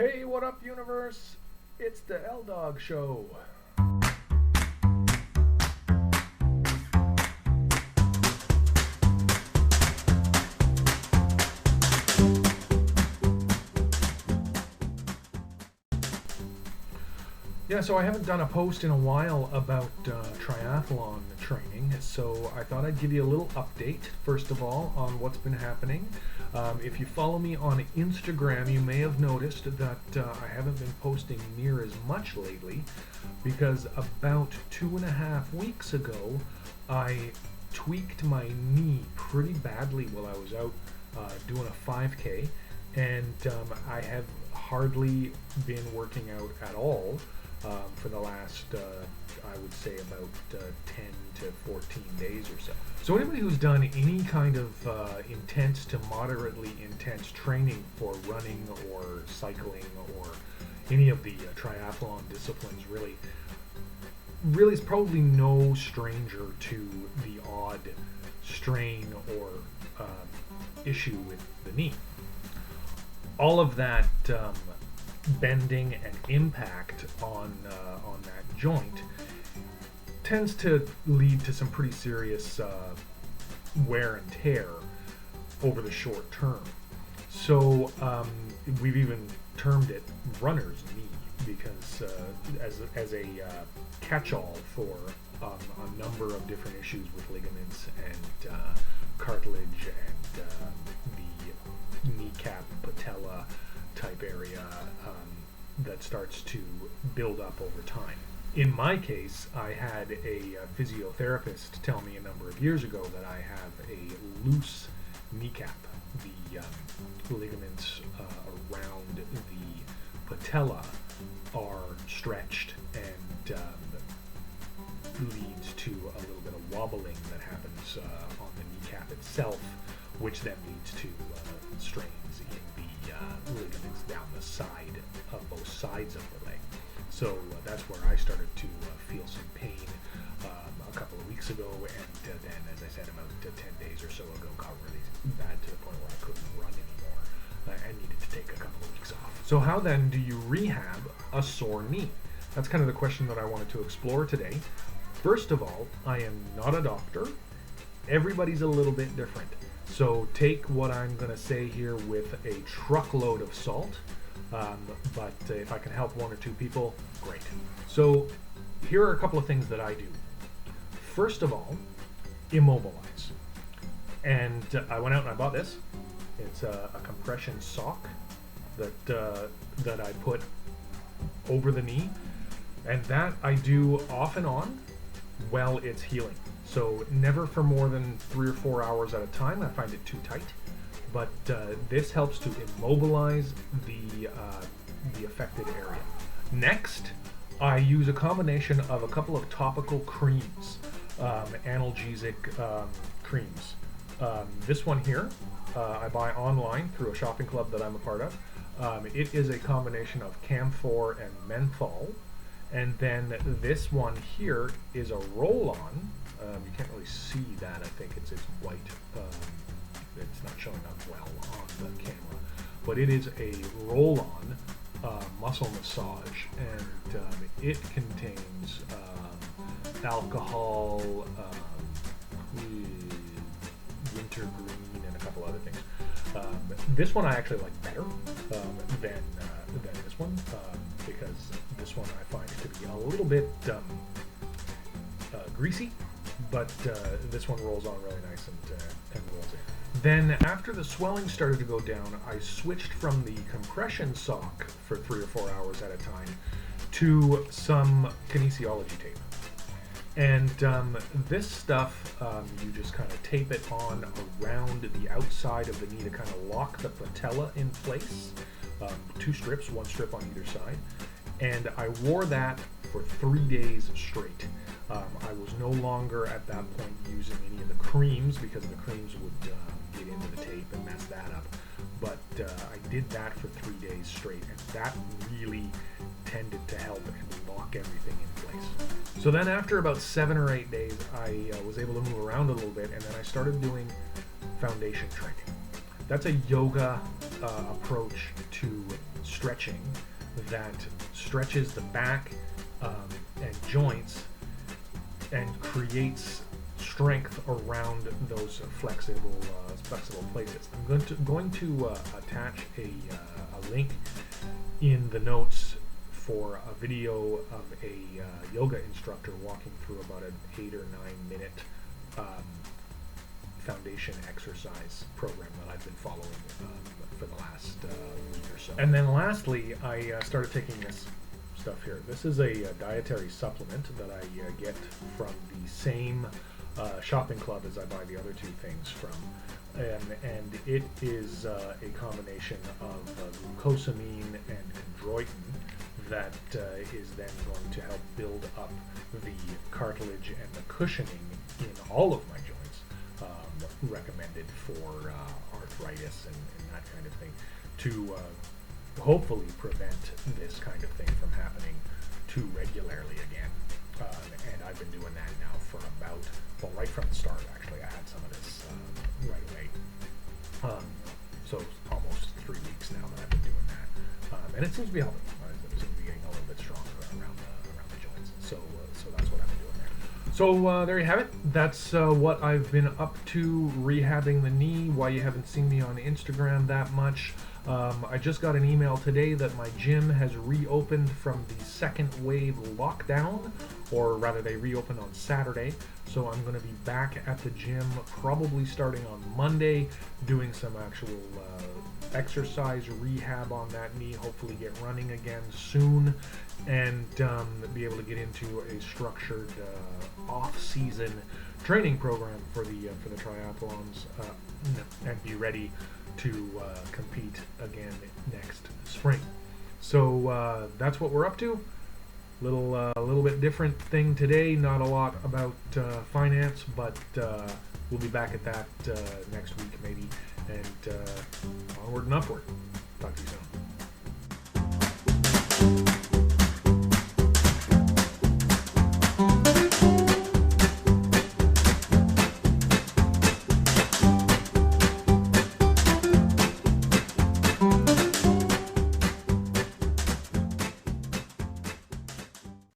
Hey, what up, universe? It's the L Dog Show. Yeah, so I haven't done a post in a while about triathlon training, so I thought I'd give you a little update, first of all, on what's been happening. If you follow me on Instagram, you may have noticed that I haven't been posting near as much lately, because about 2.5 weeks ago, I tweaked my knee pretty badly while I was out doing a 5K, and I have hardly been working out at all. For the last, I would say, about 10 to 14 days or so. So anybody who's done any kind of intense to moderately intense training for running or cycling or any of the triathlon disciplines really is probably no stranger to the odd strain or issue with the knee. All of that bending and impact on that joint tends to lead to some pretty serious wear and tear over the short term. So we've even termed it runner's knee because as a catch-all for a number of different issues with ligaments and cartilage and the kneecap, patella type area that starts to build up over time. In my case, I had a physiotherapist tell me a number of years ago that I have a loose kneecap. The ligaments around the patella are stretched and leads to a little bit of wobbling that happens on the kneecap itself, which then leads to strains in the ligaments down the side of both sides of the leg. So that's where I started to feel some pain a couple of weeks ago, and then, as I said, about 10 days or so ago, got really bad to the point where I couldn't run anymore and needed to take a couple of weeks off. So how then do you rehab a sore knee? That's kind of the question that I wanted to explore today. First of all, I am not a doctor. Everybody's a little bit different. So take what I'm going to say here with a truckload of salt, but if I can help one or two people, great. So here are a couple of things that I do. First of all, immobilize. And I went out and I bought this. It's a compression sock that I put over the knee, and that I do off and on while it's healing. So never for more than 3 or 4 hours at a time. I find it too tight. But this helps to immobilize the affected area. Next, I use a combination of a couple of topical creams, analgesic creams. This one here, I buy online through a shopping club that I'm a part of. It is a combination of camphor and menthol. And then this one here is a roll-on. You can't really see that. I think it's white. It's not showing up well on the camera. But it is a roll-on muscle massage, and it contains alcohol, wintergreen, and a couple other things. This one I actually like better than this one because this one I find to be a little bit greasy, but this one rolls on really nice and rolls in. Then after the swelling started to go down, I switched from the compression sock for 3 or 4 hours at a time to some kinesiology tape. And this stuff, you just kind of tape it on around the outside of the knee to kind of lock the patella in place. 2 strips, 1 strip on either side. And I wore that for 3 days straight. I was no longer at that point using any of the creams because the creams would get into the tape and mess that up. But I did that for 3 days straight, and that really tended to help and lock everything in place. So then after about 7 or 8 days, I was able to move around a little bit, and then I started doing foundation training. That's a yoga approach to stretching that stretches the back and joints and creates strength around those flexible places. I'm going to attach a link in the notes for a video of a yoga instructor walking through about an 8 or 9 minute foundation exercise program that I've been following for the last week or so. And then lastly, I started taking this stuff here. This is a dietary supplement that I get from the same shopping club as I buy the other two things from. And it is a combination of glucosamine and chondroitin that is then going to help build up the cartilage and the cushioning in all of my joints, recommended for arthritis and that kind of thing, to hopefully prevent this kind of thing from happening too regularly again. And I've been doing that now for about, well, right from the start actually. I had some of this right away. So almost 3 weeks now that I've been doing that. And it seems to be helping. I seem to be getting a little bit stronger around the joints. So that's what I've been doing there. So there you have it. That's what I've been up to rehabbing the knee. Why you haven't seen me on Instagram that much. I just got an email today that my gym has reopened from the second wave lockdown, or rather they reopened on Saturday. So I'm going to be back at the gym probably starting on Monday, doing some actual exercise rehab on that knee, hopefully get running again soon, and be able to get into a structured off-season training program for the triathlons, and be ready to compete again next spring. So that's what we're up to. Little bit different thing today. Not a lot about finance, but we'll be back at that next week maybe, and onward and upward. Talk to you soon.